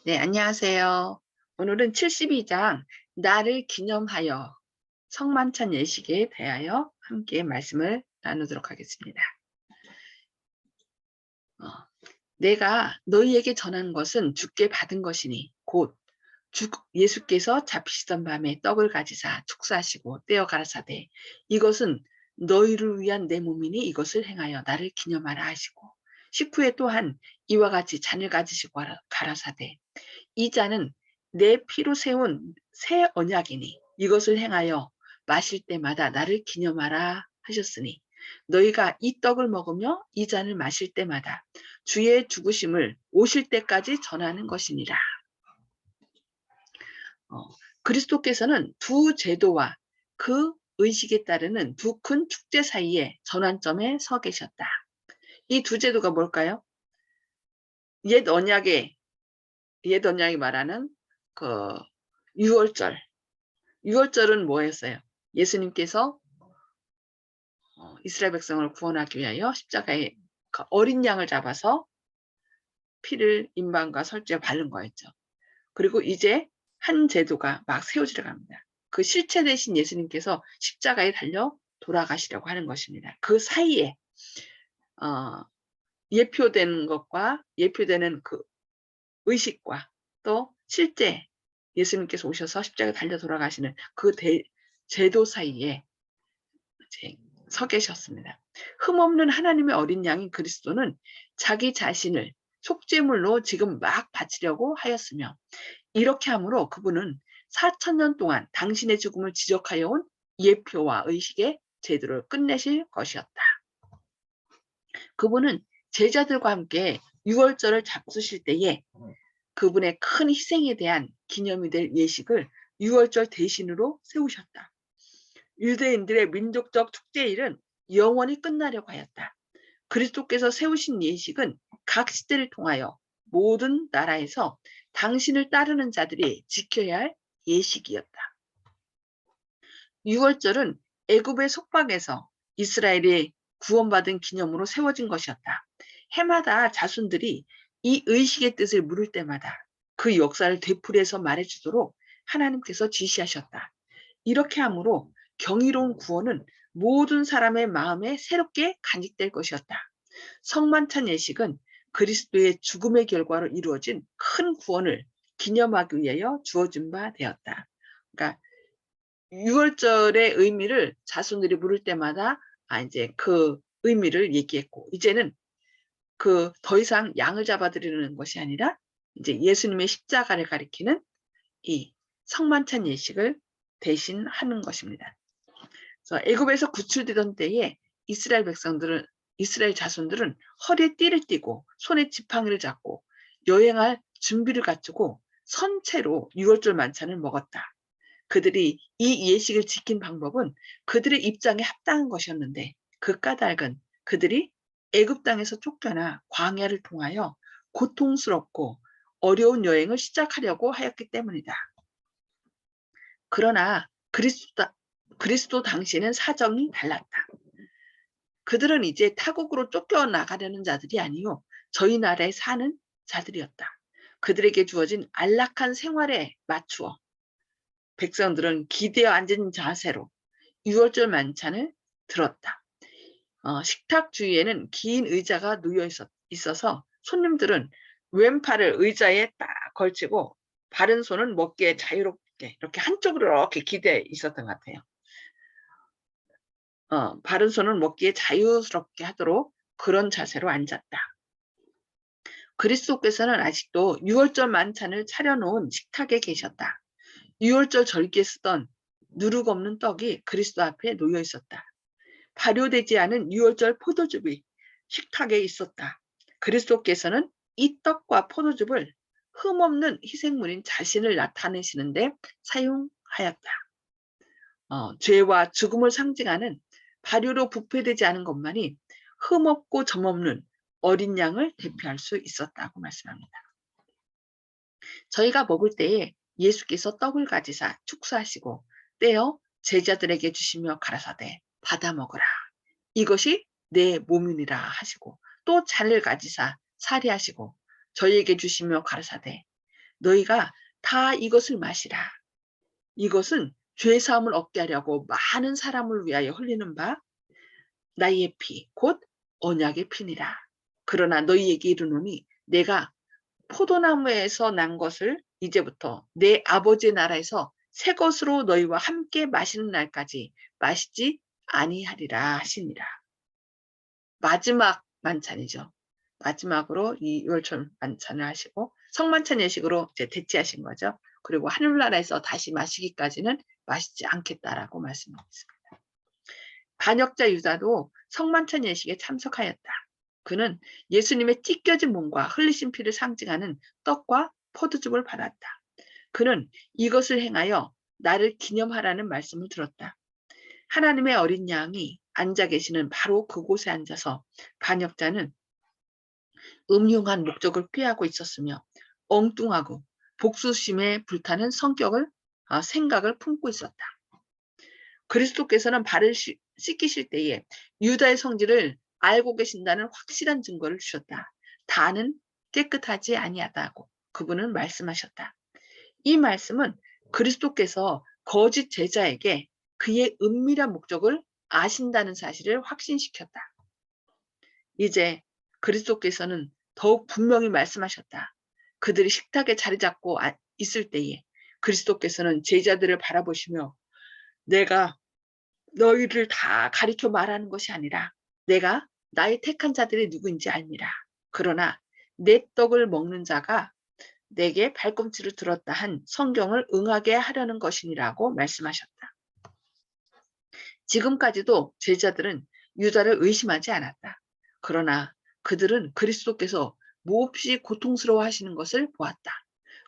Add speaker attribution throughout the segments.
Speaker 1: 네, 안녕하세요. 오늘은 72장 나를 기념하여 성만찬 예식에 대하여 함께 말씀을 나누도록 하겠습니다. 어, 내가 너희에게 전한 것은 주께 받은 것이니 곧 예수께서 잡히시던 밤에 떡을 가지사 축사하시고 떼어 가라사대 이것은 너희를 위한 내 몸이니 이것을 행하여 나를 기념하라 하시고 식후에 또한 이와 같이 잔을 가지시고 가라사대 이 잔은 내 피로 세운 새 언약이니 이것을 행하여 마실 때마다 나를 기념하라 하셨으니 너희가 이 떡을 먹으며 이 잔을 마실 때마다 주의 죽으심을 오실 때까지 전하는 것이니라. 어, 그리스도께서는 두 제도와 그 의식에 따르는 두 큰 축제 사이에 전환점에 서 계셨다. 이 두 제도가 뭘까요? 옛 언약의 옛 언약이 말하는 그 유월절. 유월절은 뭐였어요? 예수님께서 이스라엘 백성을 구원하기 위하여 십자가에 그 어린 양을 잡아서 피를 임방과 설주에 바른 거였죠. 그리고 이제 한 제도가 막 세워지려 합니다. 그 실체 대신 예수님께서 십자가에 달려 돌아가시려고 하는 것입니다. 그 사이에 어, 예표되는 것과 예표되는 그 의식과 또 실제 예수님께서 오셔서 십자가에 달려 돌아가시는 그 제도 사이에 이제 서 계셨습니다. 흠없는 하나님의 어린 양인 그리스도는 자기 자신을 속죄물로 지금 막 바치려고 하였으며 이렇게 함으로 그분은 4,000년 동안 당신의 죽음을 지적하여 온 예표와 의식의 제도를 끝내실 것이었다. 그분은 제자들과 함께 유월절을 잡수실 때에 그분의 큰 희생에 대한 기념이 될 예식을 유월절 대신으로 세우셨다. 유대인들의 민족적 축제일은 영원히 끝나려고 하였다. 그리스도께서 세우신 예식은 각 시대를 통하여 모든 나라에서 당신을 따르는 자들이 지켜야 할 예식이었다. 유월절은 애굽의 속박에서 이스라엘이 구원받은 기념으로 세워진 것이었다. 해마다 자손들이 이 의식의 뜻을 물을 때마다 그 역사를 되풀이해서 말해주도록 하나님께서 지시하셨다. 이렇게 함으로 경이로운 구원은 모든 사람의 마음에 새롭게 간직될 것이었다. 성만찬 예식은 그리스도의 죽음의 결과로 이루어진 큰 구원을 기념하기 위하여 주어진 바 되었다. 그러니까 유월절의 의미를 자손들이 물을 때마다 이제 그 의미를 얘기했고 이제는 그 더 이상 양을 잡아드리는 것이 아니라 이제 예수님의 십자가를 가리키는 이 성만찬 예식을 대신 하는 것입니다. 그래서 애굽에서 구출되던 때에 이스라엘 백성들은 이스라엘 자손들은 허리에 띠를 띠고 손에 지팡이를 잡고 여행할 준비를 갖추고 선체로 유월절 만찬을 먹었다. 그들이 이 예식을 지킨 방법은 그들의 입장에 합당한 것이었는데 그 까닭은 그들이 애굽 땅에서 쫓겨나 광야를 통하여 고통스럽고 어려운 여행을 시작하려고 하였기 때문이다. 그러나 그리스도 당시에는 사정이 달랐다. 그들은 이제 타국으로 쫓겨나가려는 자들이 아니요 저희 나라에 사는 자들이었다. 그들에게 주어진 안락한 생활에 맞추어 백성들은 기대어 앉은 자세로 유월절 만찬을 들었다. 식탁 주위에는 긴 의자가 놓여 있어서 손님들은 왼팔을 의자에 딱 걸치고 바른 손은 먹기에 자유롭게 이렇게 한쪽으로 이렇게 기대 있었던 것 같아요. 바른 손은 먹기에 자유스럽게 하도록 그런 자세로 앉았다. 그리스도께서는 아직도 유월절 만찬을 차려놓은 식탁에 계셨다. 유월절 절기에 쓰던 누룩 없는 떡이 그리스도 앞에 놓여 있었다. 발효되지 않은 유월절 포도즙이 식탁에 있었다. 그리스도께서는 이 떡과 포도즙을 흠없는 희생물인 자신을 나타내시는데 사용하였다. 죄와 죽음을 상징하는 발효로 부패되지 않은 것만이 흠없고 점없는 어린 양을 대표할 수 있었다고 말씀합니다. 저희가 먹을 때에 예수께서 떡을 가지사 축사하시고 떼어 제자들에게 주시며 가라사대 받아 먹으라. 이것이 내 몸이니라 하시고 또 잔을 가지사 사리하시고 저희에게 주시며 가라사대 너희가 다 이것을 마시라. 이것은 죄사함을 얻게 하려고 많은 사람을 위하여 흘리는 바 나의 피, 곧 언약의 피니라. 그러나 너희에게 이르노니 내가 포도나무에서 난 것을 이제부터 내 아버지의 나라에서 새 것으로 너희와 함께 마시는 날까지 마시지 아니하리라 하시니라. 마지막 만찬이죠. 마지막으로 이 유월절 만찬을 하시고 성만찬 예식으로 이제 대체하신 거죠. 그리고 하늘나라에서 다시 마시기까지는 마시지 않겠다라고 말씀하셨습니다. 반역자 유다도 성만찬 예식에 참석하였다. 그는 예수님의 찢겨진 몸과 흘리신 피를 상징하는 떡과 포도즙을 받았다. 그는 이것을 행하여 나를 기념하라는 말씀을 들었다. 하나님의 어린 양이 앉아 계시는 바로 그곳에 앉아서 반역자는 음흉한 목적을 꾀하고 있었으며 엉뚱하고 복수심에 불타는 생각을 품고 있었다. 그리스도께서는 발을 씻기실 때에 유다의 성질을 알고 계신다는 확실한 증거를 주셨다. 다는 깨끗하지 아니하다고 그분은 말씀하셨다. 이 말씀은 그리스도께서 거짓 제자에게 그의 은밀한 목적을 아신다는 사실을 확신시켰다. 이제 그리스도께서는 더욱 분명히 말씀하셨다. 그들이 식탁에 자리 잡고 있을 때에 그리스도께서는 제자들을 바라보시며 내가 너희를 다 가리켜 말하는 것이 아니라 내가 나의 택한 자들이 누구인지 알미라. 그러나 내 떡을 먹는 자가 내게 발꿈치를 들었다 한 성경을 응하게 하려는 것이니라고 말씀하셨다. 지금까지도 제자들은 유다를 의심하지 않았다. 그러나 그들은 그리스도께서 몹시 고통스러워 하시는 것을 보았다.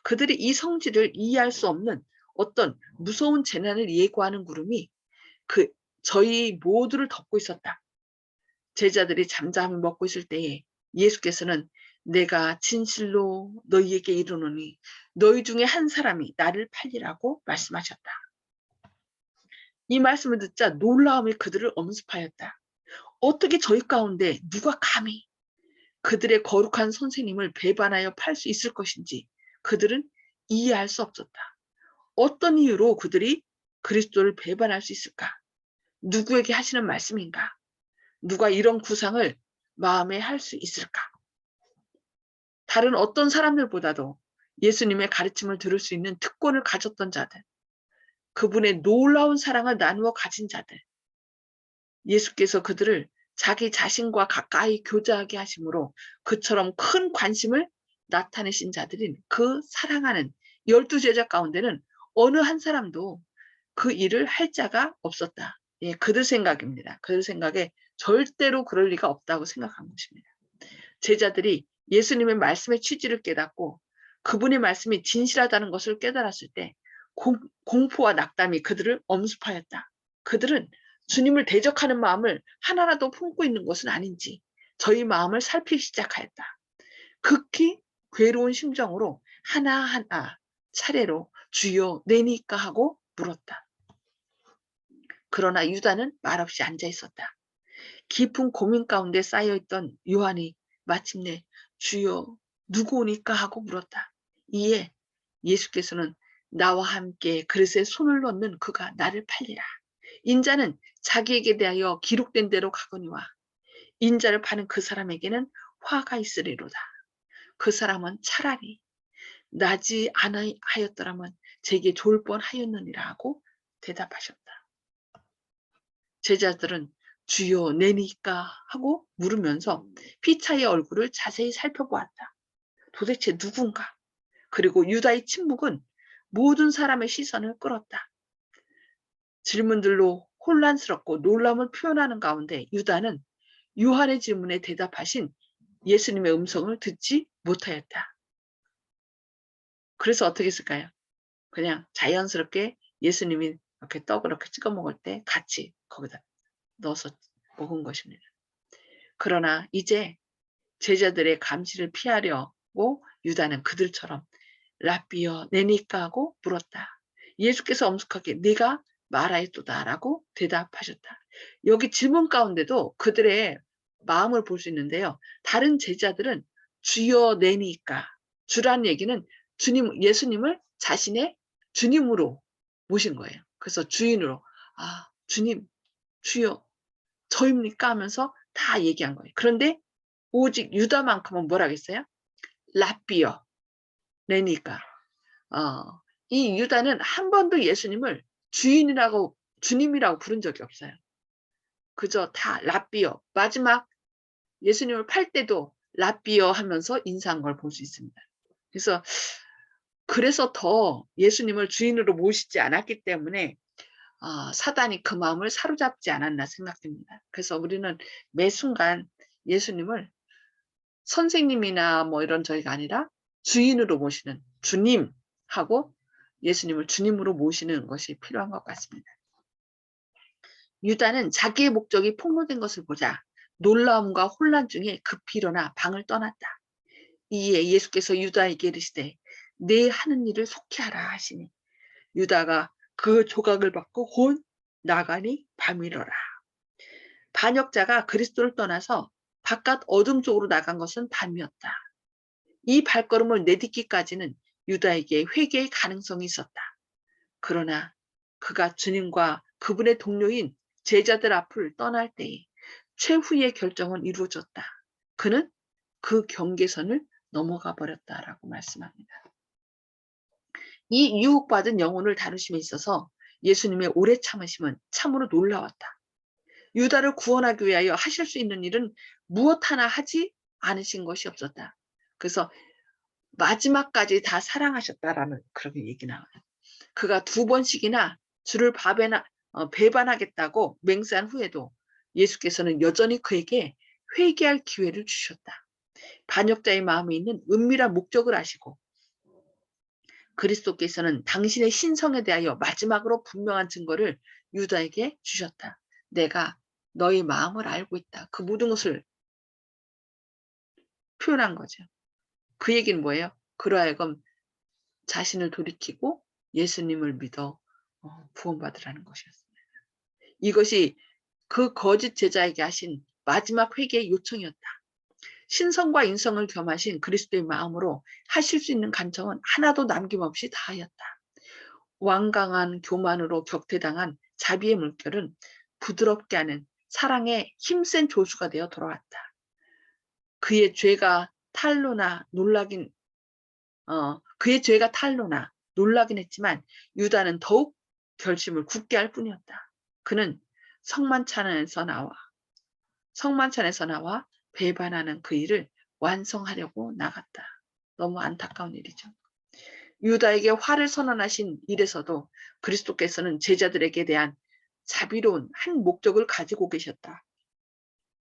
Speaker 1: 그들이 이 성질을 이해할 수 없는 어떤 무서운 재난을 예고하는 구름이 저희 모두를 덮고 있었다. 제자들이 잠잠히 먹고 있을 때에 예수께서는 내가 진실로 너희에게 이르노니 너희 중에 한 사람이 나를 팔리라고 말씀하셨다. 이 말씀을 듣자 놀라움이 그들을 엄습하였다. 어떻게 저희 가운데 누가 감히 그들의 거룩한 선생님을 배반하여 팔 수 있을 것인지 그들은 이해할 수 없었다. 어떤 이유로 그들이 그리스도를 배반할 수 있을까? 누구에게 하시는 말씀인가? 누가 이런 구상을 마음에 할 수 있을까? 다른 어떤 사람들보다도 예수님의 가르침을 들을 수 있는 특권을 가졌던 자들, 그분의 놀라운 사랑을 나누어 가진 자들, 예수께서 그들을 자기 자신과 가까이 교제하게 하심으로 그처럼 큰 관심을 나타내신 자들인 그 사랑하는 12제자 가운데는 어느 한 사람도 그 일을 할 자가 없었다. 예, 그들 생각입니다. 그들 생각에 절대로 그럴 리가 없다고 생각한 것입니다. 제자들이 예수님의 말씀의 취지를 깨닫고 그분의 말씀이 진실하다는 것을 깨달았을 때 공포와 낙담이 그들을 엄습하였다. 그들은 주님을 대적하는 마음을 하나라도 품고 있는 것은 아닌지 저희 마음을 살피기 시작하였다. 극히 괴로운 심정으로 하나하나 차례로 주여 내니까 하고 물었다. 그러나 유다는 말없이 앉아 있었다. 깊은 고민 가운데 쌓여있던 요한이 마침내 주여 누구 오니까 하고 물었다. 이에 예수께서는 나와 함께 그릇에 손을 넣는 그가 나를 팔리라. 인자는 자기에게 대하여 기록된 대로 가거니와 인자를 파는 그 사람에게는 화가 있으리로다. 그 사람은 차라리 나지 아니하였더라면 제게 좋을 뻔하였느니라 하고 대답하셨다. 제자들은 주여 내니까 하고 물으면서 피차의 얼굴을 자세히 살펴보았다. 도대체 누군가? 그리고 유다의 침묵은 모든 사람의 시선을 끌었다. 질문들로 혼란스럽고 놀람을 표현하는 가운데 유다는 요한의 질문에 대답하신 예수님의 음성을 듣지 못하였다. 그래서 어떻게 했을까요? 그냥 자연스럽게 예수님이 이렇게 떡을 이렇게 찍어 먹을 때 같이 거기다 넣어서 먹은 것입니다. 그러나 이제 제자들의 감시를 피하려고 유다는 그들처럼 라비여 내니까 하고 물었다. 예수께서 엄숙하게 네가 말하였도다라고 대답하셨다. 여기 질문 가운데도 그들의 마음을 볼 수 있는데요. 다른 제자들은 주여 내니까 주란 얘기는 예수님을 자신의 주님으로 모신 거예요. 그래서 주인으로, 아, 주님, 주여, 저입니까? 하면서 다 얘기한 거예요. 그런데 오직 유다만큼은 뭐라겠어요? 라삐어, 레니까. 이 유다는 한 번도 예수님을 주님이라고 부른 적이 없어요. 그저 다 라삐어. 마지막 예수님을 팔 때도 라삐어 하면서 인사한 걸 볼 수 있습니다. 그래서 더 예수님을 주인으로 모시지 않았기 때문에 사단이 그 마음을 사로잡지 않았나 생각됩니다. 그래서 우리는 매 순간 예수님을 선생님이나 뭐 이런 저희가 아니라 주인으로 모시는 주님하고 예수님을 주님으로 모시는 것이 필요한 것 같습니다. 유다는 자기의 목적이 폭로된 것을 보자 놀라움과 혼란 중에 급히 일어나 방을 떠났다. 이에 예수께서 유다에게 이르시되 내 하는 일을 속히 하라 하시니 유다가 그 조각을 받고 곧 나가니 밤이러라. 반역자가 그리스도를 떠나서 바깥 어둠 쪽으로 나간 것은 밤이었다. 이 발걸음을 내딛기까지는 유다에게 회개의 가능성이 있었다. 그러나 그가 주님과 그분의 동료인 제자들 앞을 떠날 때에 최후의 결정은 이루어졌다. 그는 그 경계선을 넘어가 버렸다라고 말씀합니다. 이 유혹받은 영혼을 다루심에 있어서 예수님의 오래 참으심은 참으로 놀라웠다. 유다를 구원하기 위하여 하실 수 있는 일은 무엇 하나 하지 않으신 것이 없었다. 그래서 마지막까지 다 사랑하셨다라는 그런 얘기 나와요. 그가 2번씩이나 주를 배반하겠다고 맹세한 후에도 예수께서는 여전히 그에게 회개할 기회를 주셨다. 반역자의 마음에 있는 은밀한 목적을 아시고 그리스도께서는 당신의 신성에 대하여 마지막으로 분명한 증거를 유다에게 주셨다. 내가 너의 마음을 알고 있다. 그 모든 것을 표현한 거죠. 그 얘기는 뭐예요? 그러하여금 자신을 돌이키고 예수님을 믿어 구원받으라는 것이었습니다. 이것이 그 거짓 제자에게 하신 마지막 회개의 요청이었다. 신성과 인성을 겸하신 그리스도의 마음으로 하실 수 있는 간청은 하나도 남김없이 다하였다. 완강한 교만으로 격퇴당한 자비의 물결은 부드럽게 하는 사랑의 힘센 조수가 되어 돌아왔다. 그의 죄가 탈로나 놀라긴 했지만 유다는 더욱 결심을 굳게 할 뿐이었다. 그는 성만찬에서 나와 배반하는 그 일을 완성하려고 나갔다. 너무 안타까운 일이죠. 유다에게 화를 선언하신 일에서도 그리스도께서는 제자들에게 대한 자비로운 한 목적을 가지고 계셨다.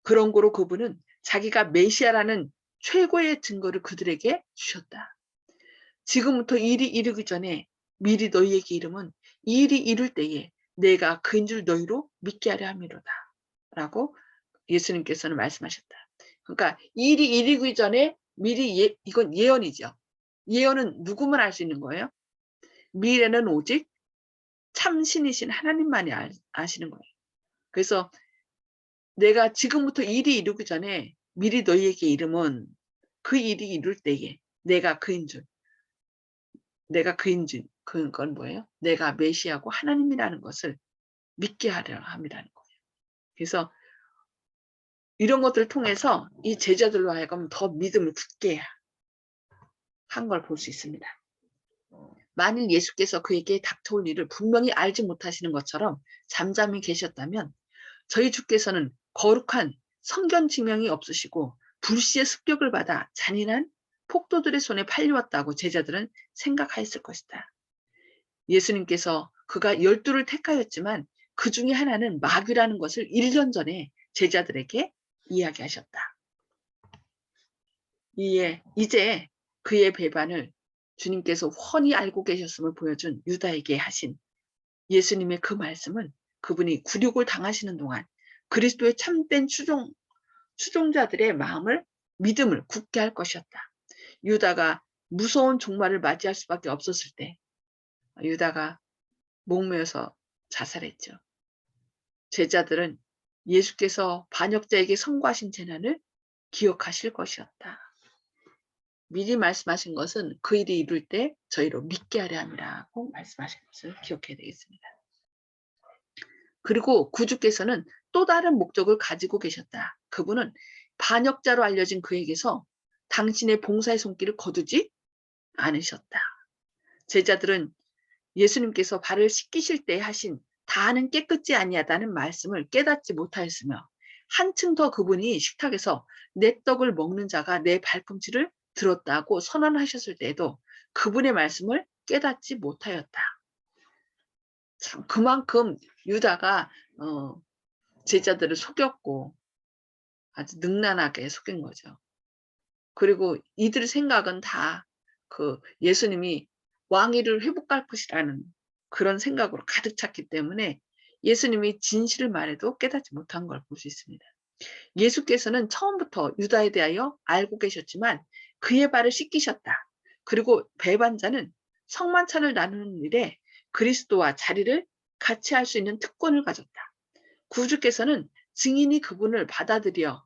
Speaker 1: 그런 거로 그분은 자기가 메시아라는 최고의 증거를 그들에게 주셨다. 지금부터 일이 이르기 전에 미리 너희에게 이름은 이 일이 이룰 때에 내가 그인 줄 너희로 믿게 하려 함이로다. 라고 예수님께서는 말씀하셨다. 그러니까 일이 이르기 전에 미리 이건 예언이죠. 예언은 누구만 알 수 있는 거예요? 미래는 오직 참신이신 하나님만이 아시는 거예요. 그래서 내가 지금부터 일이 이루기 전에 미리 너희에게 이름은 그 일이 이룰 때에 내가 그인 줄, 그건 뭐예요? 내가 메시아고 하나님이라는 것을 믿게 하려 함이라는 거예요. 그래서 이런 것들을 통해서 이 제자들로 하여금 더 믿음을 굳게 한 걸 볼 수 있습니다. 만일 예수께서 그에게 닥쳐올 일을 분명히 알지 못하시는 것처럼 잠잠히 계셨다면 저희 주께서는 거룩한 성견 지명이 없으시고 불시의 습격을 받아 잔인한 폭도들의 손에 팔려왔다고 제자들은 생각하였을 것이다. 예수님께서 그가 12를 택하였지만 그 중에 하나는 마귀라는 것을 1년 전에 제자들에게 이야기하셨다. 이제 그의 배반을 주님께서 훤히 알고 계셨음을 보여준 유다에게 하신 예수님의 그 말씀은 그분이 굴욕을 당하시는 동안 그리스도의 참된 추종자들의 믿음을 굳게 할 것이었다. 유다가 무서운 종말을 맞이할 수밖에 없었을 때 유다가 목매어서 자살했죠. 제자들은 예수께서 반역자에게 선고하신 재난을 기억하실 것이었다. 미리 말씀하신 것은 그 일이 이룰 때 저희로 믿게 하려 함이라고 말씀하신 것을 기억해야 되겠습니다. 그리고 구주께서는 또 다른 목적을 가지고 계셨다. 그분은 반역자로 알려진 그에게서 당신의 봉사의 손길을 거두지 않으셨다. 제자들은 예수님께서 발을 씻기실 때 하신 다는 깨끗지 아니하다는 말씀을 깨닫지 못하였으며 한층 더 그분이 식탁에서 내 떡을 먹는 자가 내 발꿈치를 들었다고 선언하셨을 때에도 그분의 말씀을 깨닫지 못하였다. 참 그만큼 유다가 제자들을 속였고 아주 능란하게 속인 거죠. 그리고 이들 생각은 다 그 예수님이 왕위를 회복할 것이라는 그런 생각으로 가득 찼기 때문에 예수님이 진실을 말해도 깨닫지 못한 걸 볼 수 있습니다. 예수께서는 처음부터 유다에 대하여 알고 계셨지만 그의 발을 씻기셨다. 그리고 배반자는 성만찬을 나누는 일에 그리스도와 자리를 같이 할 수 있는 특권을 가졌다. 구주께서는 증인이 그분을 받아들여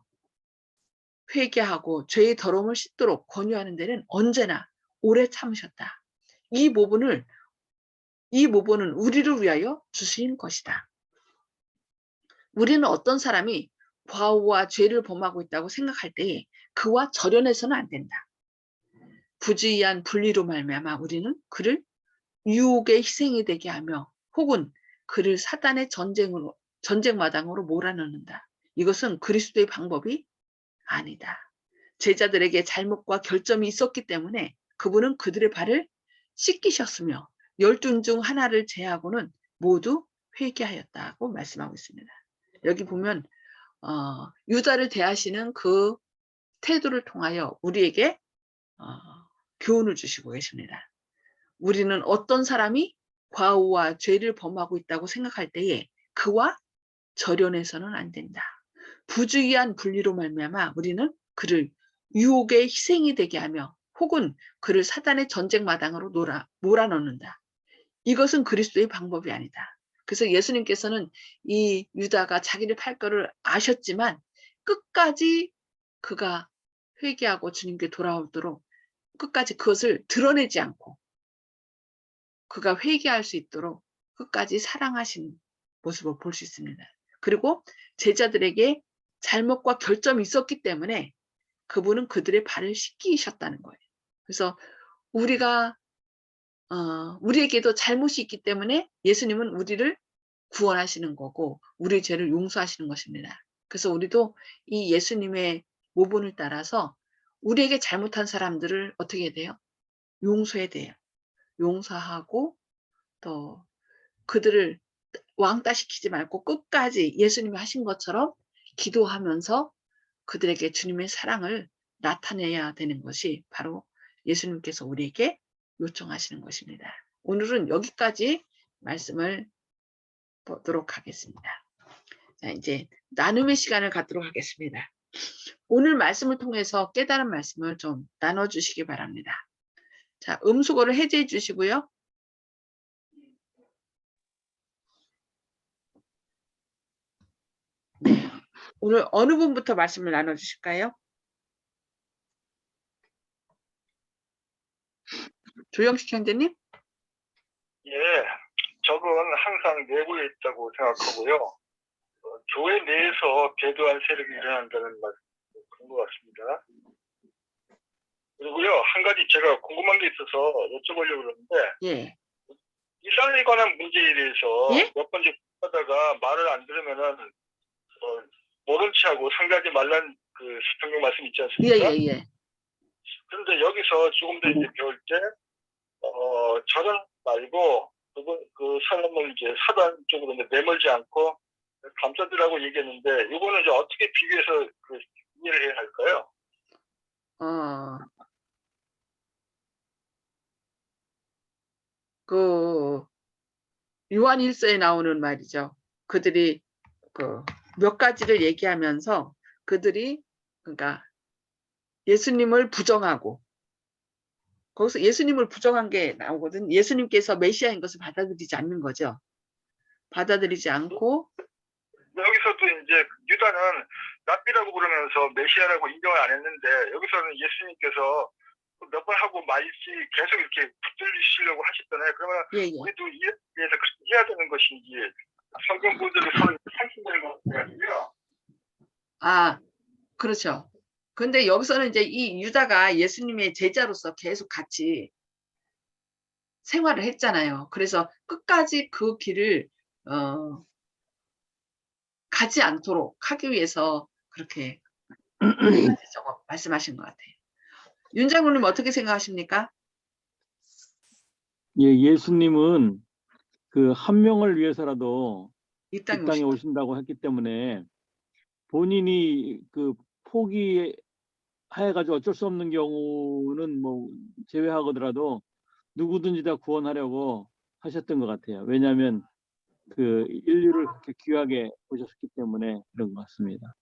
Speaker 1: 회개하고 죄의 더러움을 씻도록 권유하는 데는 언제나 오래 참으셨다. 이 모본은 우리를 위하여 주신 것이다. 우리는 어떤 사람이 과오와 죄를 범하고 있다고 생각할 때에 그와 절연해서는 안 된다. 부주의한 분리로 말미암아 우리는 그를 유혹의 희생이 되게 하며 혹은 그를 사단의 전쟁마당으로 몰아넣는다. 이것은 그리스도의 방법이 아니다. 제자들에게 잘못과 결점이 있었기 때문에 그분은 그들의 발을 씻기셨으며 12인 중 하나를 제하고는 모두 회개하였다고 말씀하고 있습니다. 여기 보면 유다를 대하시는 그 태도를 통하여 우리에게 교훈을 주시고 계십니다. 우리는 어떤 사람이 과오와 죄를 범하고 있다고 생각할 때에 그와 절연해서는 안 된다. 부주의한 분리로 말미암아 우리는 그를 유혹의 희생이 되게 하며 혹은 그를 사단의 전쟁마당으로 몰아넣는다. 이것은 그리스도의 방법이 아니다. 그래서 예수님께서는 이 유다가 자기를 팔 거를 아셨지만 끝까지 그가 회개하고 주님께 돌아오도록 끝까지 그것을 드러내지 않고 그가 회개할 수 있도록 끝까지 사랑하신 모습을 볼 수 있습니다. 그리고 제자들에게 잘못과 결점이 있었기 때문에 그분은 그들의 발을 씻기셨다는 거예요. 그래서 우리에게도 잘못이 있기 때문에 예수님은 우리를 구원하시는 거고 우리의 죄를 용서하시는 것입니다. 그래서 우리도 이 예수님의 모본을 따라서 우리에게 잘못한 사람들을 어떻게 해야 돼요? 용서해야 돼요. 용서하고 또 그들을 왕따시키지 말고 끝까지 예수님이 하신 것처럼 기도하면서 그들에게 주님의 사랑을 나타내야 되는 것이 바로 예수님께서 우리에게 요청하시는 것입니다. 오늘은 여기까지 말씀을 보도록 하겠습니다. 자, 이제 나눔의 시간을 갖도록 하겠습니다. 오늘 말씀을 통해서 깨달은 말씀을 좀 나눠주시기 바랍니다. 자, 음수거를 해제해 주시고요. 네. 오늘 어느 분부터 말씀을 나눠주실까요? 조영식 형제님?
Speaker 2: 예, 적은 항상 내부에 있다고 생각하고요. 교회 내에서 배도한 세력이 일어난다는 말 그런 것 같습니다. 그리고요, 한 가지 제가 궁금한 게 있어서 여쭤보려고 그러는데,
Speaker 1: 예.
Speaker 2: 이상에 관한 문제에 대해서
Speaker 1: 예?
Speaker 2: 몇 번째 하다가 말을 안 들으면은 모른 체하고 상대하지 말란 그 성경 말씀 있지 않습니까?
Speaker 1: 예.
Speaker 2: 그런데 여기서 조금 더 이제 배울 때, 저는 말고 그 사람을 이제 사단 쪽으로 이제 내몰지 않고 감싸주라고 얘기했는데 이거는 이제 어떻게 비교해서 그 이해를 해야 할까요?
Speaker 1: 그 요한 1서에 나오는 말이죠. 그들이 그 몇 가지를 얘기하면서 그들이 그러니까 예수님을 부정하고 거기서 예수님을 부정한 게 나오거든. 예수님께서 메시아인 것을 받아들이지 않는 거죠. 받아들이지 않고
Speaker 2: 여기서도 이제 유다는 랍비라고 부르면서 메시아라고 인정을 안 했는데 여기서는 예수님께서 아브라함하고 말씨 계속 이렇게 붙들리시려고 하셨잖아요. 그러면
Speaker 1: 예, 예.
Speaker 2: 우리도 이에 대해서 그렇게 해야 되는 것인지 성경 구절을 서로 상충되는 것 같아요.
Speaker 1: 아, 그렇죠. 근데 여기서는 이제 이 유다가 예수님의 제자로서 계속 같이 생활을 했잖아요. 그래서 끝까지 그 길을 가지 않도록 하기 위해서 그렇게 말씀하신 것 같아요. 윤 장로님 어떻게 생각하십니까?
Speaker 3: 예, 예수님은 그 한 명을 위해서라도
Speaker 1: 이
Speaker 3: 이
Speaker 1: 땅에
Speaker 3: 땅에
Speaker 1: 오신
Speaker 3: 오신다고 했기 때문에 본인이 그 포기해가지고 어쩔 수 없는 경우는 뭐 제외하고더라도 누구든지 다 구원하려고 하셨던 것 같아요. 왜냐하면 그 인류를 그렇게 귀하게 보셨기 때문에 그런 것 같습니다.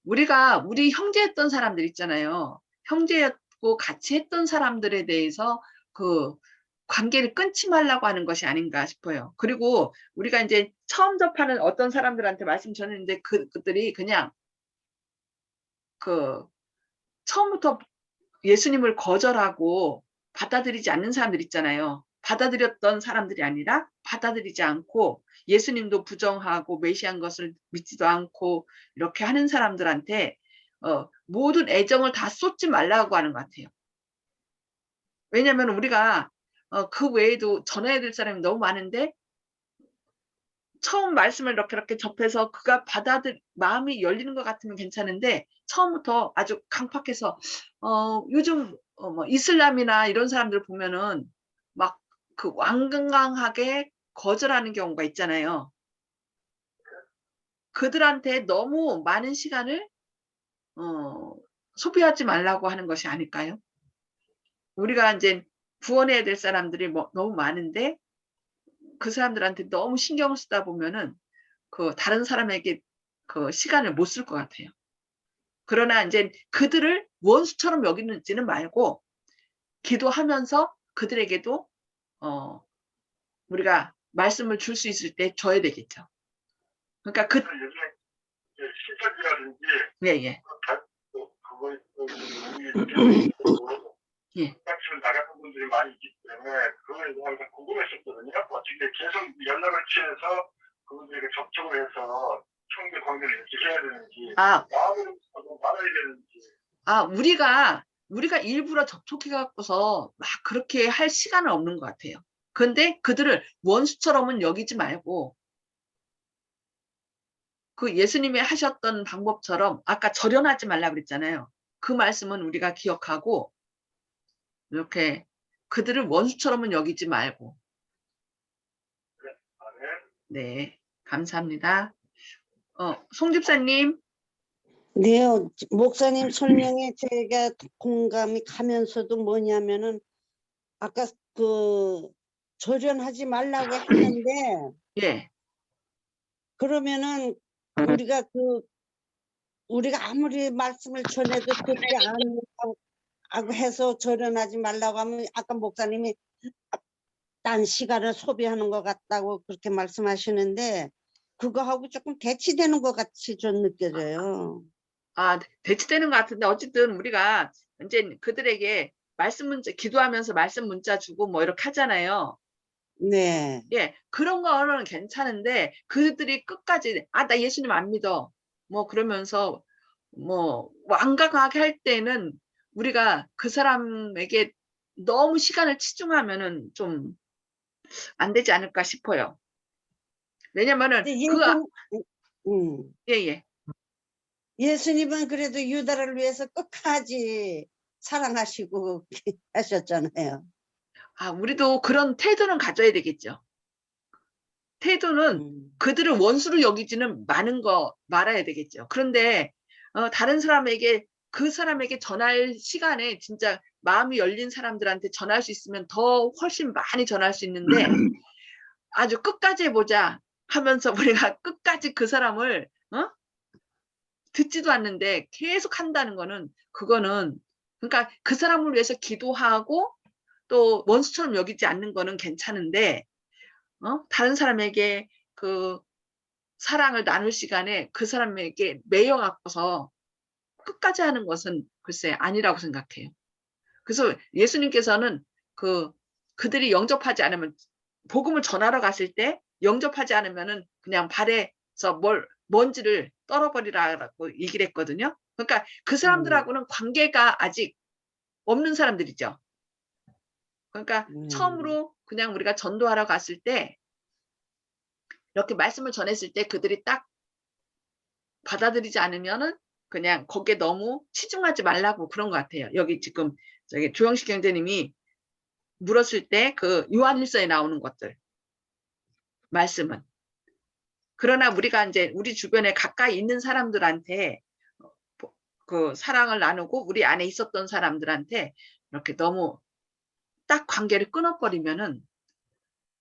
Speaker 1: 우리가 우리 형제였던 사람들 있잖아요. 형제였고 같이 했던 사람들에 대해서 그 관계를 끊지 말라고 하는 것이 아닌가 싶어요. 그리고 우리가 이제 처음 접하는 어떤 사람들한테 말씀 전했는데 그들이 그냥 그 처음부터 예수님을 거절하고 받아들이지 않는 사람들 있잖아요. 받아들였던 사람들이 아니라 받아들이지 않고 예수님도 부정하고 메시아인 것을 믿지도 않고 이렇게 하는 사람들한테 모든 애정을 다 쏟지 말라고 하는 것 같아요. 왜냐하면 우리가 그 외에도 전해야 될 사람이 너무 많은데 처음 말씀을 이렇게 접해서 그가 마음이 열리는 것 같으면 괜찮은데 처음부터 아주 강팍해서 요즘 뭐 이슬람이나 이런 사람들 보면은 막 그 완강하게 거절하는 경우가 있잖아요. 그들한테 너무 많은 시간을 소비하지 말라고 하는 것이 아닐까요? 우리가 이제 구원해야 될 사람들이 너무 많은데 그 사람들한테 너무 신경을 쓰다 보면은 그 다른 사람에게 그 시간을 못 쓸 것 같아요. 그러나 이제 그들을 원수처럼 여기지는 말고 기도하면서 그들에게도 우리가 말씀을 줄 수 있을 때 줘야 되겠죠. 그러니까
Speaker 2: 요즘에 신천지라든지
Speaker 1: 예.
Speaker 2: 그걸
Speaker 1: 예.
Speaker 2: 지금 나가는 분들이 많이 있기 때문에 그걸 항상 궁금했었거든요. 어떻게 계속 연락을 취해서 그분들에게 접촉을 해서 총계 관계를 이렇게 해야 되는지 마음으로 말아야 되는지.
Speaker 1: 우리가 일부러 접촉해 갖고서 막 그렇게 할 시간은 없는 것 같아요. 근데 그들을 원수처럼은 여기지 말고 그 예수님이 하셨던 방법처럼 아까 절연하지 말라 그랬잖아요. 그 말씀은 우리가 기억하고 이렇게 그들을 원수처럼은 여기지 말고. 네, 감사합니다. 송 집사님.
Speaker 4: 네, 목사님 설명에 제가 공감이 가면서도 뭐냐면은 아까 그 절연하지 말라고 했는데
Speaker 1: 예.
Speaker 4: 그러면은 우리가 아무리 말씀을 전해도 듣지 않는다고 해서 절연하지 말라고 하면 아까 목사님이 딴 시간을 소비하는 것 같다고 그렇게 말씀하시는데 그거하고 조금 대치되는 것 같이 좀 느껴져요.
Speaker 1: 대치되는 것 같은데 어쨌든 우리가 이제 그들에게 말씀 문자 기도하면서 말씀 문자 주고 뭐 이렇게 하잖아요.
Speaker 4: 네.
Speaker 1: 예, 그런 거는 괜찮은데 그들이 끝까지 나 예수님 안 믿어. 뭐 그러면서 뭐 완강하게 할 때는 우리가 그 사람에게 너무 시간을 치중하면은 좀 안 되지 않을까 싶어요. 왜냐면은 예.
Speaker 4: 예수님은 그래도 유다를 위해서 끝까지 사랑하시고 하셨잖아요.
Speaker 1: 우리도 그런 태도는 가져야 되겠죠. 태도는 그들을 원수로 여기지는 말아야 되겠죠. 그런데 다른 사람에게 그 사람에게 전할 시간에 진짜 마음이 열린 사람들한테 전할 수 있으면 더 훨씬 많이 전할 수 있는데 아주 끝까지 해보자 하면서 우리가 끝까지 그 사람을 듣지도 않는데 계속 한다는 거는 그거는 그러니까 그 사람을 위해서 기도하고 또 원수처럼 여기지 않는 거는 괜찮은데 다른 사람에게 그 사랑을 나눌 시간에 그 사람에게 매여 갖고서 끝까지 하는 것은 글쎄 아니라고 생각해요. 그래서 예수님께서는 그들이 영접하지 않으면 복음을 전하러 갔을 때 영접하지 않으면은 그냥 발에서 먼지를 떨어버리라고 얘기를 했거든요. 그러니까 그 사람들하고는 관계가 아직 없는 사람들이죠. 그러니까 처음으로 그냥 우리가 전도하러 갔을 때 이렇게 말씀을 전했을 때 그들이 딱 받아들이지 않으면은 그냥 거기에 너무 치중하지 말라고 그런 것 같아요. 여기 지금 저기 조영식 경제님이 물었을 때 그 요한일서에 나오는 것들 말씀은, 그러나 우리가 이제 우리 주변에 가까이 있는 사람들한테 그 사랑을 나누고 우리 안에 있었던 사람들한테 이렇게 너무 딱 관계를 끊어버리면은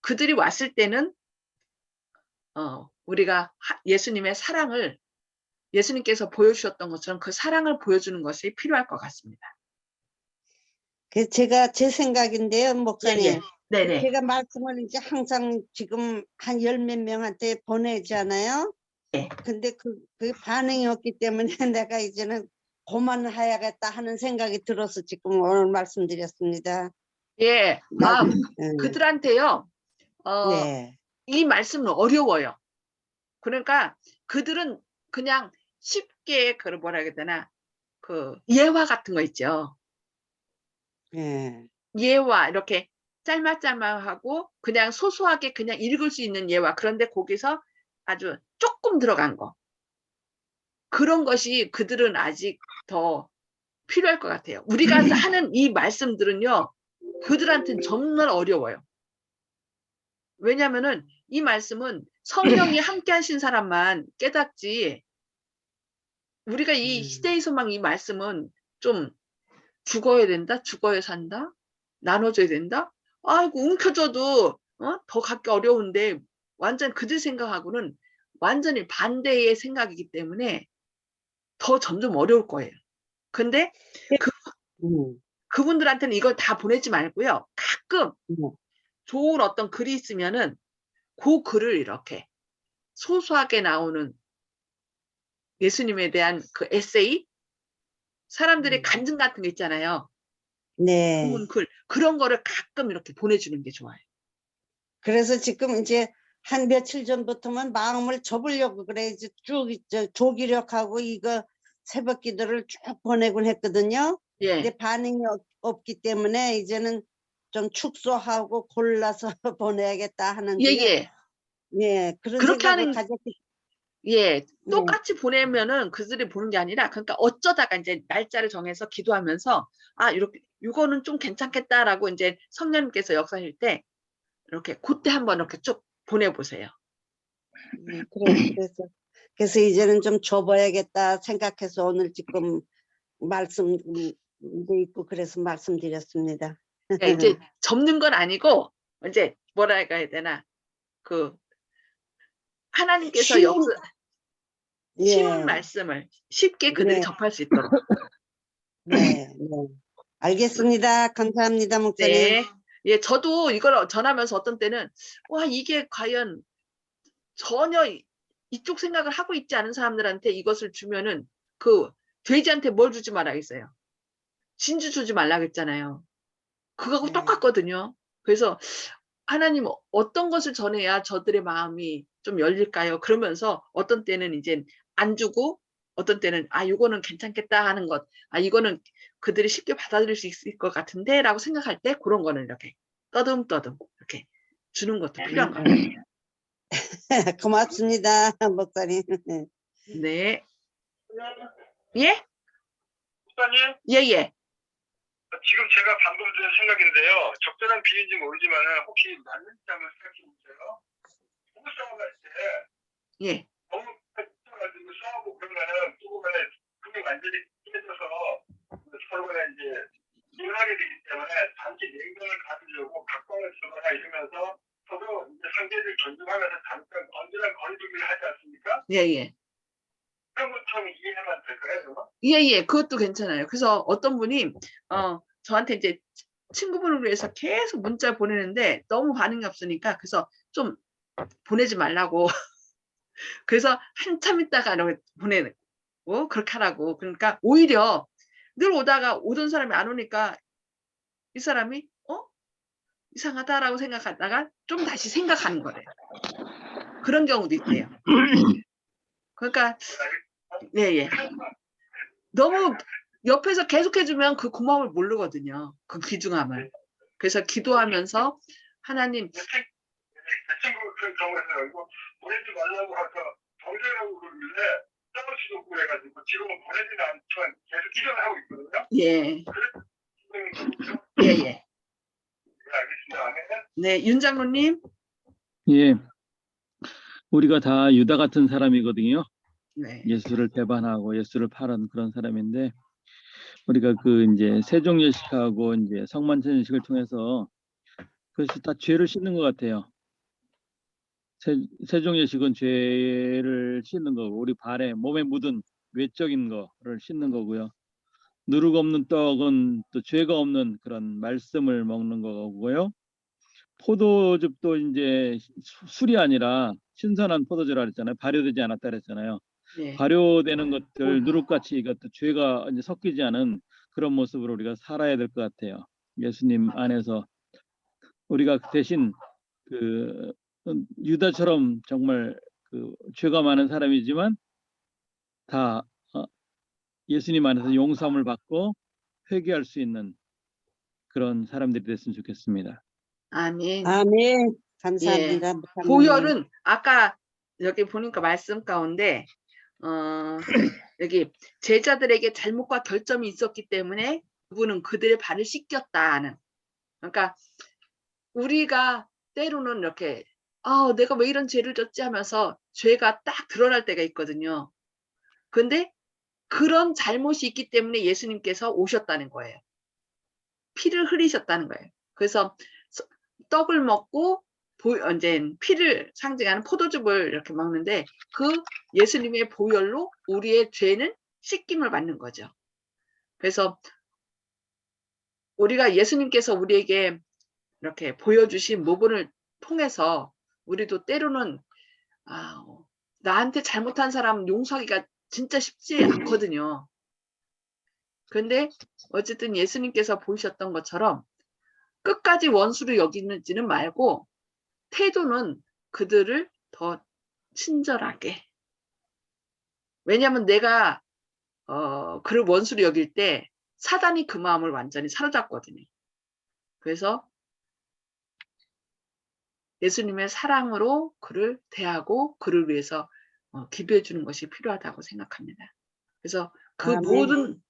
Speaker 1: 그들이 왔을 때는 우리가 예수님의 사랑을, 예수님께서 보여주셨던 것처럼 그 사랑을 보여주는 것이 필요할 것 같습니다.
Speaker 4: 제가 제 생각인데요, 목사님.
Speaker 1: 예, 예. 네네.
Speaker 4: 제가 말씀을 이제 항상 지금 한 열 몇 명한테 보내잖아요.
Speaker 1: 네.
Speaker 4: 근데 그 반응이 없기 때문에 내가 이제는 그만해야겠다 하는 생각이 들어서 지금 오늘 말씀드렸습니다.
Speaker 1: 예. 그들한테요,
Speaker 4: 네.
Speaker 1: 이 말씀은 어려워요. 그러니까 그들은 그냥 쉽게 뭐라 해야 되나, 예화 같은 거 있죠.
Speaker 4: 네.
Speaker 1: 예화 이렇게 짤막짤막하고 그냥 소소하게 그냥 읽을 수 있는 예화. 그런데 거기서 아주 조금 들어간 거. 그런 것이 그들은 아직 더 필요할 것 같아요. 우리가 하는 이 말씀들은요, 그들한테는 정말 어려워요. 왜냐면은 이 말씀은 성령이 함께 하신 사람만 깨닫지, 우리가 이 시대의 소망 이 말씀은 좀 죽어야 된다, 죽어야 산다, 나눠줘야 된다, 아이고 움켜줘도 더 갖기 어려운데, 완전 그들 생각하고는 완전히 반대의 생각이기 때문에 더 점점 어려울 거예요. 근데 그분들한테는 이걸 다 보내지 말고요, 가끔 좋은 어떤 글이 있으면은 그 글을 이렇게 소소하게 나오는 예수님에 대한 그 에세이, 사람들의 간증 같은 거 있잖아요.
Speaker 4: 네.
Speaker 1: 좋은 글, 그런 거를 가끔 이렇게 보내주는 게 좋아요.
Speaker 4: 그래서 지금 이제 한 며칠 전부터만 마음을 접으려고 그래. 이제 쭉 조기력하고 이거 새벽 기도를 쭉 보내곤 했거든요.
Speaker 1: 예.
Speaker 4: 근데 반응이 없기 때문에 이제는 좀 축소하고 골라서 보내야겠다 하는
Speaker 1: 예.
Speaker 4: 예, 그런
Speaker 1: 그렇게
Speaker 4: 생각을
Speaker 1: 하는,
Speaker 4: 가졌기
Speaker 1: 예, 똑같이 보내면은 그들이 보는 게 아니라, 그러니까 어쩌다가 이제 날짜를 정해서 기도하면서, 이렇게, 이거는 좀 괜찮겠다라고 이제 성령님께서 역사하실 때, 이렇게 그때 한번 이렇게 쭉 보내보세요.
Speaker 4: 그래서 이제는 좀 접어야겠다 생각해서 오늘 지금 말씀도 있고 그래서 말씀드렸습니다.
Speaker 1: 예, 이제 접는 건 아니고, 이제 뭐랄까 해야 되나, 하나님께서 쉬운 말씀을 쉽게 그들이 접할 수 있도록.
Speaker 4: 네. 알겠습니다. 감사합니다, 목사님.
Speaker 1: 네. 예, 저도 이걸 전하면서 어떤 때는, 이게 과연 전혀 이쪽 생각을 하고 있지 않은 사람들한테 이것을 주면은 돼지한테 뭘 주지 말아야겠어요. 진주 주지 말라 그랬잖아요. 그거하고 똑같거든요. 그래서 하나님 어떤 것을 전해야 저들의 마음이 좀 열릴까요? 그러면서 어떤 때는 이제 안 주고, 어떤 때는 이거는 괜찮겠다 하는 것, 이거는 그들이 쉽게 받아들일 수 있을 것 같은데 라고 생각할 때 그런 거는 이렇게 떠듬떠듬 이렇게 주는 것도 필요한 것 같아요.
Speaker 4: 고맙습니다, 목사님.
Speaker 1: 네. 예?
Speaker 2: 목사님,
Speaker 1: 예.
Speaker 2: 지금 제가 방금 든 생각인데요. 적절한 비유인지 모르지만 혹시 맞는지 한번 생각해 보세요. 부부싸움 할 때
Speaker 1: 예.
Speaker 2: 너무 가지고 싸우고 그러면은 조금에 그게 완전히 깨져서 서로 간에 이제 일하게 되기 때문에 단지 냉정을 가지려고 각광을 주거나 이러면서 서로 이제 상대를 존중하면서 잠깐 언제나 거리두기를 하지 않습니까?
Speaker 1: 예.
Speaker 2: 그런 것처럼 이해하면 될까요, 정말?
Speaker 1: 예. 그것도 괜찮아요. 그래서 어떤 분이 저한테 이제 친구분을 위해서 계속 문자 보내는데 너무 반응이 없으니까, 그래서 좀 보내지 말라고. 그래서 한참 있다가 보내고 그렇게 하라고. 그러니까 오히려 늘 오다가 오던 사람이 안 오니까 이 사람이 이상하다라고 생각하다가 좀 다시 생각하는 거래요. 그런 경우도 있대요. 그러니까 예. 너무 옆에서 계속해주면 그 고마움을 모르거든요. 그 귀중함을. 그래서 기도하면서 하나님
Speaker 2: 제 친구 그 경우에는 이거 보내지 말라고 해서 정죄라고 그러길래 싸울 수도 없고 해가지고 지금은 보내지는 않지만 계속 기도를 하고 있거든요.
Speaker 1: 예.
Speaker 2: 네, 알겠습니다. 아멘.
Speaker 1: 네, 윤 장로님.
Speaker 3: 예, 우리가 다 유다 같은 사람이거든요.
Speaker 1: 네.
Speaker 3: 예수를 배반하고 예수를 팔은 그런 사람인데 우리가 그 이제 세종예식하고 이제 성만찬예식을 통해서 그것이 다 죄를 씻는 것 같아요. 세종예식은 죄를 씻는 거고 우리 발에 몸에 묻은 외적인 거를 씻는 거고요. 누룩 없는 떡은 또 죄가 없는 그런 말씀을 먹는 거고요. 포도즙도 이제 술이 아니라 신선한 포도주라 그랬잖아요. 발효되지 않았다 그랬잖아요.
Speaker 1: 네.
Speaker 3: 발효되는 것들 누룩같이 이것도 죄가 이제 섞이지 않은 그런 모습으로 우리가 살아야 될 것 같아요. 예수님 안에서 우리가 대신 그 유다처럼 정말 그 죄가 많은 사람이지만 다 예수님 안에서 용서함을 받고 회개할 수 있는 그런 사람들이 됐으면 좋겠습니다.
Speaker 1: 아멘.
Speaker 4: 아멘.
Speaker 1: 예.
Speaker 4: 감사합니다. 목사님.
Speaker 1: 보혈은 아까 여기 보니까 말씀 가운데 여기 제자들에게 잘못과 결점이 있었기 때문에 그분은 그들의 발을 씻겼다는. 그러니까 우리가 때로는 이렇게 내가 왜 이런 죄를 졌지 하면서 죄가 딱 드러날 때가 있거든요. 근데 그런 잘못이 있기 때문에 예수님께서 오셨다는 거예요. 피를 흘리셨다는 거예요. 그래서 떡을 먹고 이제 피를 상징하는 포도즙을 이렇게 먹는데 그 예수님의 보혈로 우리의 죄는 씻김을 받는 거죠. 그래서 우리가 예수님께서 우리에게 이렇게 보여주신 모본을 통해서 우리도 때로는 나한테 잘못한 사람 용서하기가 진짜 쉽지 않거든요. 그런데 어쨌든 예수님께서 보이셨던 것처럼 끝까지 원수로 여기지는 말고 태도는 그들을 더 친절하게. 왜냐하면 내가 그를 원수로 여길 때 사단이 그 마음을 완전히 사로잡거든요. 그래서 예수님의 사랑으로 그를 대하고 그를 위해서 기도해 주는 것이 필요하다고 생각합니다. 그래서 그
Speaker 4: 아멘.
Speaker 1: 모든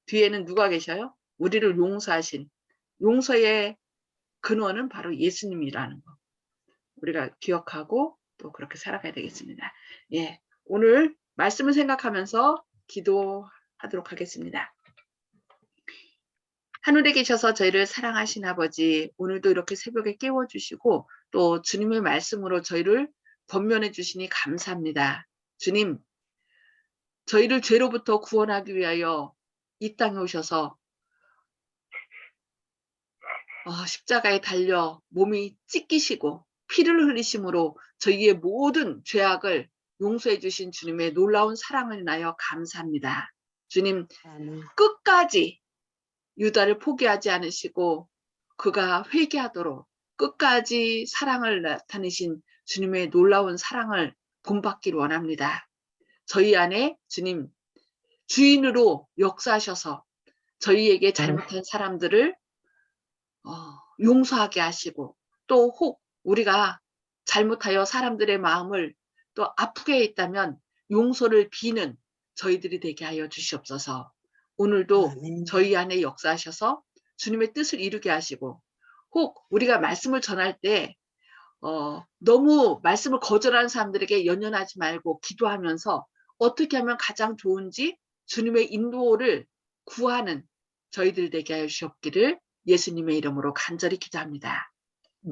Speaker 1: 뒤에는 누가 계셔요? 우리를 용서하신 용서의 근원은 바로 예수님이라는 거. 우리가 기억하고 또 그렇게 살아가야 되겠습니다. 예, 오늘 말씀을 생각하면서 기도하도록 하겠습니다. 하늘에 계셔서 저희를 사랑하신 아버지, 오늘도 이렇게 새벽에 깨워주시고 또 주님의 말씀으로 저희를 권면해 주시니 감사합니다. 주님, 저희를 죄로부터 구원하기 위하여 이 땅에 오셔서 십자가에 달려 몸이 찢기시고 피를 흘리심으로 저희의 모든 죄악을 용서해 주신 주님의 놀라운 사랑을 인하여 감사합니다. 주님,
Speaker 4: 아멘.
Speaker 1: 끝까지 유다를 포기하지 않으시고 그가 회개하도록 끝까지 사랑을 나타내신 주님의 놀라운 사랑을 본받기를 원합니다. 저희 안에 주님 주인으로 역사하셔서 저희에게 잘못한 사람들을 용서하게 하시고 또 혹 우리가 잘못하여 사람들의 마음을 또 아프게 했다면 용서를 비는 저희들이 되게 하여 주시옵소서. 오늘도
Speaker 4: 아멘.
Speaker 1: 저희 안에 역사하셔서 주님의 뜻을 이루게 하시고 혹 우리가 말씀을 전할 때 너무 말씀을 거절하는 사람들에게 연연하지 말고 기도하면서 어떻게 하면 가장 좋은지 주님의 인도를 구하는 저희들 되게 하여 주시옵기를 예수님의 이름으로 간절히 기도합니다.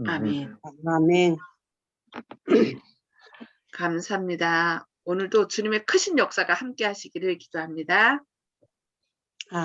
Speaker 1: 아멘.
Speaker 4: 아멘.
Speaker 1: 감사합니다. 오늘도 주님의 크신 역사가 함께 하시기를 기도합니다.